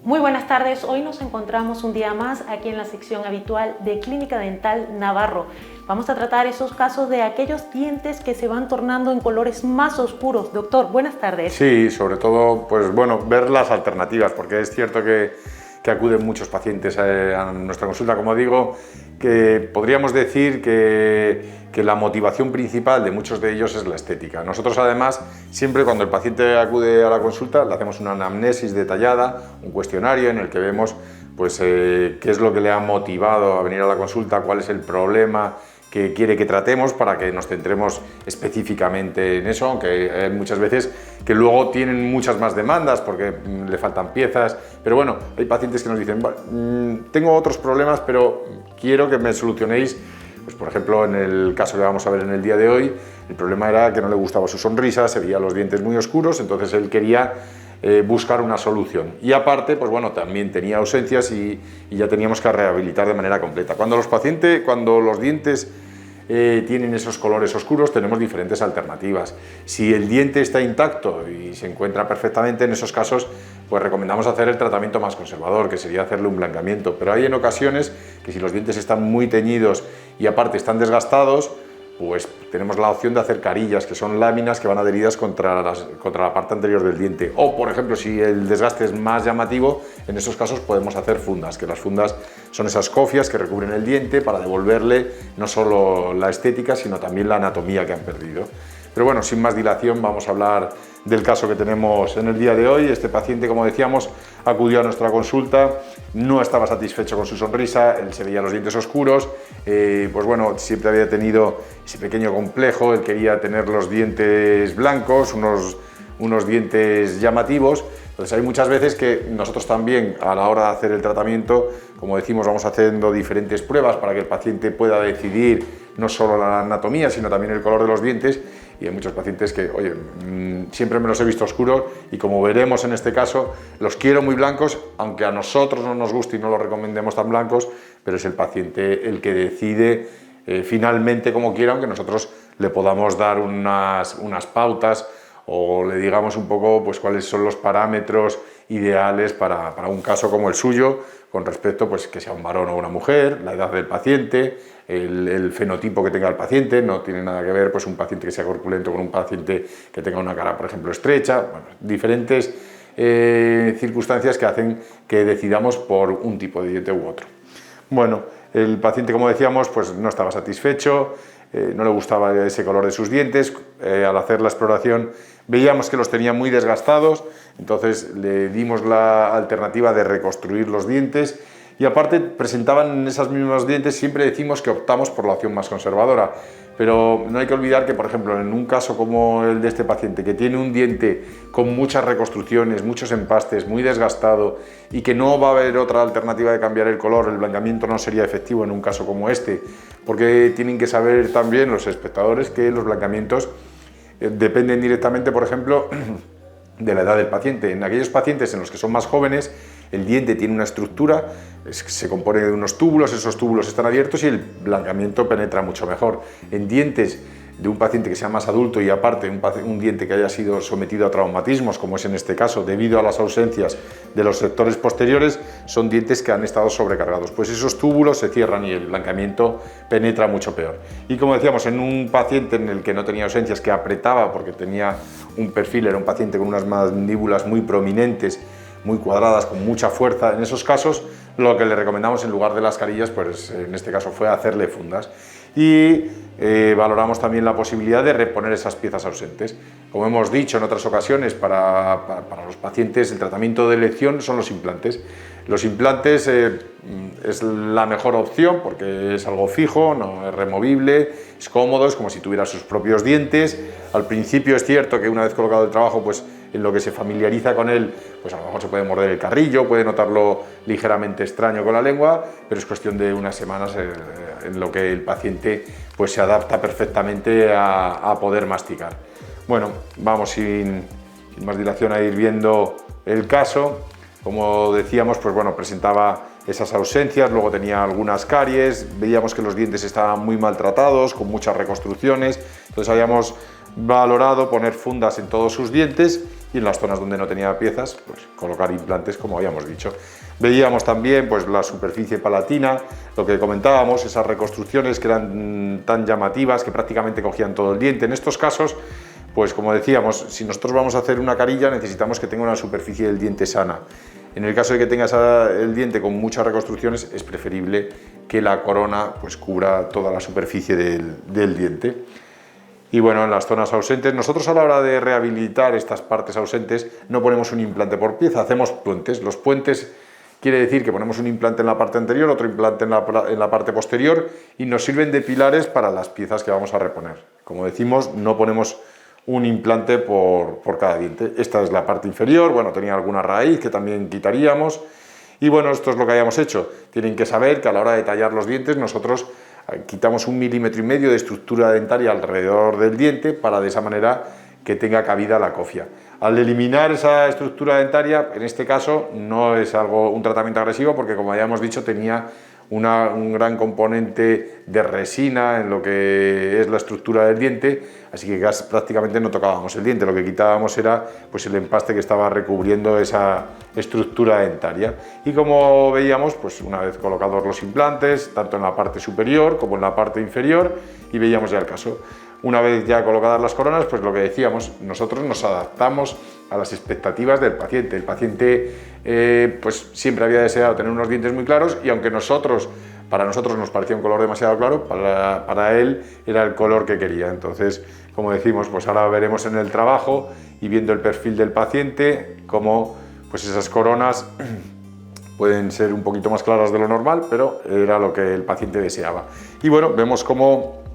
Muy buenas tardes, hoy nos encontramos un día más aquí en la sección habitual de Clínica Dental Navarro. Vamos a tratar esos casos de aquellos dientes que se van tornando en colores más oscuros. Doctor, buenas tardes. Sí, sobre todo, pues bueno, ver las alternativas, porque es cierto que acuden muchos pacientes a nuestra consulta, como digo, que podríamos decir que la motivación principal de muchos de ellos es la estética. Nosotros además, siempre cuando el paciente acude a la consulta, le hacemos una anamnesis detallada, un cuestionario en el que vemos pues, qué es lo que le ha motivado a venir a la consulta, cuál es el problema que quiere que tratemos para que nos centremos específicamente en eso, aunque hay muchas veces que luego tienen muchas más demandas porque le faltan piezas, pero bueno, hay pacientes que nos dicen, tengo otros problemas, pero quiero que me solucionéis. Pues por ejemplo, en el caso que vamos a ver en el día de hoy, el problema era que no le gustaba su sonrisa, se veía los dientes muy oscuros, entonces él quería buscar una solución. Y aparte, pues bueno, también tenía ausencias y ya teníamos que rehabilitar de manera completa. Cuando los dientes tienen esos colores oscuros, tenemos diferentes alternativas. Si el diente está intacto y se encuentra perfectamente, en esos casos pues recomendamos hacer el tratamiento más conservador, que sería hacerle un blancamiento. Pero hay en ocasiones que si los dientes están muy teñidos y aparte están desgastados, pues tenemos la opción de hacer carillas, que son láminas que van adheridas contra la parte anterior del diente. O, por ejemplo, si el desgaste es más llamativo, en esos casos podemos hacer fundas, que las fundas son esas cofias que recubren el diente para devolverle no solo la estética, sino también la anatomía que han perdido. Pero bueno, sin más dilación, vamos a hablar del caso que tenemos en el día de hoy. Este paciente, como decíamos, acudió a nuestra consulta, no estaba satisfecho con su sonrisa, él se veía los dientes oscuros, pues bueno, siempre había tenido ese pequeño complejo, él quería tener los dientes blancos, unos dientes llamativos. Entonces hay muchas veces que nosotros también a la hora de hacer el tratamiento, como decimos, vamos haciendo diferentes pruebas para que el paciente pueda decidir no solo la anatomía, sino también el color de los dientes. Y hay muchos pacientes que, oye, siempre me los he visto oscuros y como veremos en este caso, los quiero muy blancos, aunque a nosotros no nos guste y no los recomendemos tan blancos, pero es el paciente el que decide finalmente como quiera, aunque nosotros le podamos dar unas pautas o le digamos un poco pues, cuáles son los parámetros ideales para un caso como el suyo, con respecto pues, que sea un varón o una mujer, la edad del paciente, el fenotipo que tenga el paciente. No tiene nada que ver pues, un paciente que sea corpulento con un paciente que tenga una cara, por ejemplo, estrecha. Bueno, diferentes circunstancias que hacen que decidamos por un tipo de diente u otro. Bueno, el paciente, como decíamos, pues no estaba satisfecho, no le gustaba ese color de sus dientes. Al hacer la exploración veíamos que los tenía muy desgastados, entonces le dimos la alternativa de reconstruir los dientes y aparte presentaban esos mismos dientes. Siempre decimos que optamos por la opción más conservadora, pero no hay que olvidar que, por ejemplo, en un caso como el de este paciente, que tiene un diente con muchas reconstrucciones, muchos empastes, muy desgastado y que no va a haber otra alternativa de cambiar el color, el blancamiento no sería efectivo en un caso como este, porque tienen que saber también los espectadores que los blancamientos dependen directamente, por ejemplo, de la edad del paciente. En aquellos pacientes en los que son más jóvenes, el diente tiene una estructura, se compone de unos túbulos, esos túbulos están abiertos y el blancamiento penetra mucho mejor. En dientes de un paciente que sea más adulto y aparte un diente que haya sido sometido a traumatismos, como es en este caso, debido a las ausencias de los sectores posteriores, son dientes que han estado sobrecargados. Pues esos túbulos se cierran y el blancamiento penetra mucho peor. Y como decíamos, en un paciente en el que no tenía ausencias, que apretaba porque tenía un perfil, era un paciente con unas mandíbulas muy prominentes, muy cuadradas, con mucha fuerza, en esos casos lo que le recomendamos en lugar de las carillas, pues en este caso fue hacerle fundas. Y valoramos también la posibilidad de reponer esas piezas ausentes. Como hemos dicho en otras ocasiones, para los pacientes el tratamiento de elección son los implantes. Los implantes es la mejor opción porque es algo fijo, no es removible, es cómodo, es como si tuviera sus propios dientes. Al principio es cierto que una vez colocado el trabajo, pues en lo que se familiariza con él, pues a lo mejor se puede morder el carrillo, puede notarlo ligeramente extraño con la lengua, pero es cuestión de unas semanas en lo que el paciente pues se adapta perfectamente a poder masticar. Bueno, vamos sin más dilación a ir viendo el caso. Como decíamos, pues bueno, presentaba esas ausencias, luego tenía algunas caries, veíamos que los dientes estaban muy maltratados, con muchas reconstrucciones, entonces habíamos valorado poner fundas en todos sus dientes y en las zonas donde no tenía piezas, pues colocar implantes, como habíamos dicho. Veíamos también pues, la superficie palatina, lo que comentábamos, esas reconstrucciones que eran tan llamativas, que prácticamente cogían todo el diente. En estos casos, pues como decíamos, si nosotros vamos a hacer una carilla, necesitamos que tenga una superficie del diente sana. En el caso de que tengas el diente con muchas reconstrucciones, es preferible que la corona pues, cubra toda la superficie del diente. Y bueno, en las zonas ausentes, nosotros a la hora de rehabilitar estas partes ausentes no ponemos un implante por pieza, hacemos puentes. Los puentes quiere decir que ponemos un implante en la parte anterior, otro implante en la parte posterior y nos sirven de pilares para las piezas que vamos a reponer. Como decimos, no ponemos un implante por cada diente. Esta es la parte inferior, bueno, tenía alguna raíz que también quitaríamos. Y bueno, esto es lo que hayamos hecho. Tienen que saber que a la hora de tallar los dientes nosotros quitamos 1,5 milímetros de estructura dentaria alrededor del diente para de esa manera que tenga cabida la cofia. Al eliminar esa estructura dentaria, en este caso no es un tratamiento agresivo porque, como habíamos dicho, tenía un gran componente de resina en lo que es la estructura del diente, así que prácticamente no tocábamos el diente, lo que quitábamos era pues, el empaste que estaba recubriendo esa estructura dentaria. Y como veíamos, pues, una vez colocados los implantes, tanto en la parte superior como en la parte inferior, y veíamos ya el caso. Una vez ya colocadas las coronas, pues lo que decíamos, nosotros nos adaptamos a las expectativas del paciente. El paciente pues siempre había deseado tener unos dientes muy claros y aunque para nosotros nos parecía un color demasiado claro, para él era el color que quería. Entonces, como decimos, pues ahora veremos en el trabajo y viendo el perfil del paciente cómo pues esas coronas pueden ser un poquito más claras de lo normal, pero era lo que el paciente deseaba. Y bueno, vemos cómo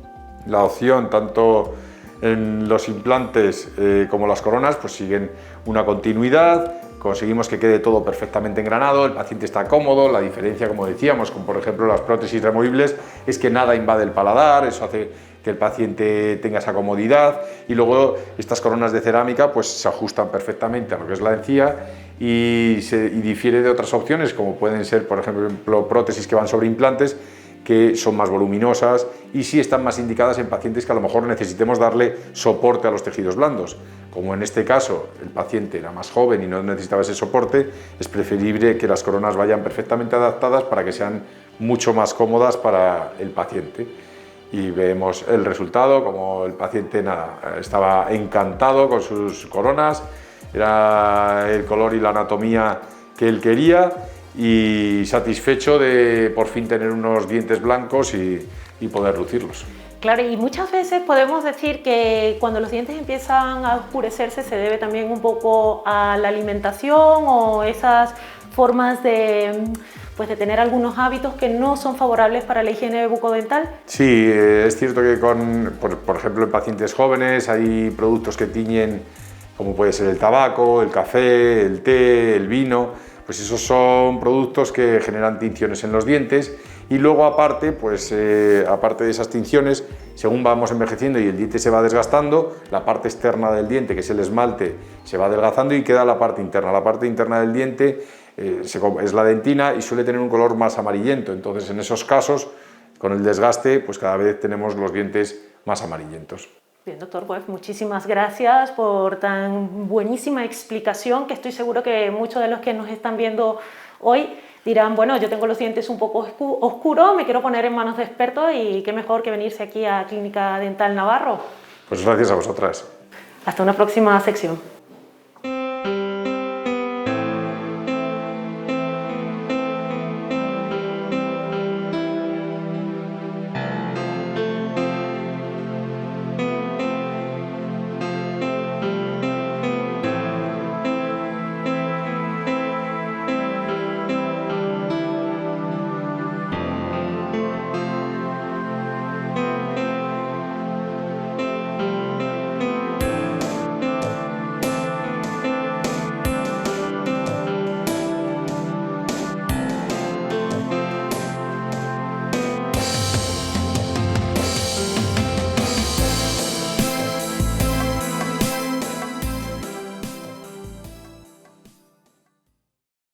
la opción tanto en los implantes como las coronas pues siguen una continuidad, conseguimos que quede todo perfectamente engranado, el paciente está cómodo. La diferencia, como decíamos, con por ejemplo las prótesis removibles, es que nada invade el paladar, eso hace que el paciente tenga esa comodidad, y luego estas coronas de cerámica pues se ajustan perfectamente a lo que es la encía y difiere de otras opciones como pueden ser por ejemplo prótesis que van sobre implantes, que son más voluminosas y sí están más indicadas en pacientes que a lo mejor necesitemos darle soporte a los tejidos blandos. Como en este caso el paciente era más joven y no necesitaba ese soporte, es preferible que las coronas vayan perfectamente adaptadas para que sean mucho más cómodas para el paciente. Y vemos el resultado, como el paciente estaba encantado con sus coronas, era el color y la anatomía que él quería, y satisfecho de por fin tener unos dientes blancos y poder lucirlos. Claro, y muchas veces podemos decir que cuando los dientes empiezan a oscurecerse se debe también un poco a la alimentación o esas formas de tener algunos hábitos que no son favorables para la higiene bucodental. Sí, es cierto que por ejemplo en pacientes jóvenes hay productos que tiñen, como puede ser el tabaco, el café, el té, el vino. Pues esos son productos que generan tinciones en los dientes y luego aparte de esas tinciones, según vamos envejeciendo y el diente se va desgastando, la parte externa del diente, que es el esmalte, se va adelgazando y queda la parte interna. La parte interna del diente es la dentina y suele tener un color más amarillento. Entonces, en esos casos, con el desgaste, pues cada vez tenemos los dientes más amarillentos. Bien, doctor, pues muchísimas gracias por tan buenísima explicación, que estoy seguro que muchos de los que nos están viendo hoy dirán, bueno, yo tengo los dientes un poco oscuros, me quiero poner en manos de expertos y qué mejor que venirse aquí a Clínica Dental Navarro. Pues gracias a vosotras. Hasta una próxima sección.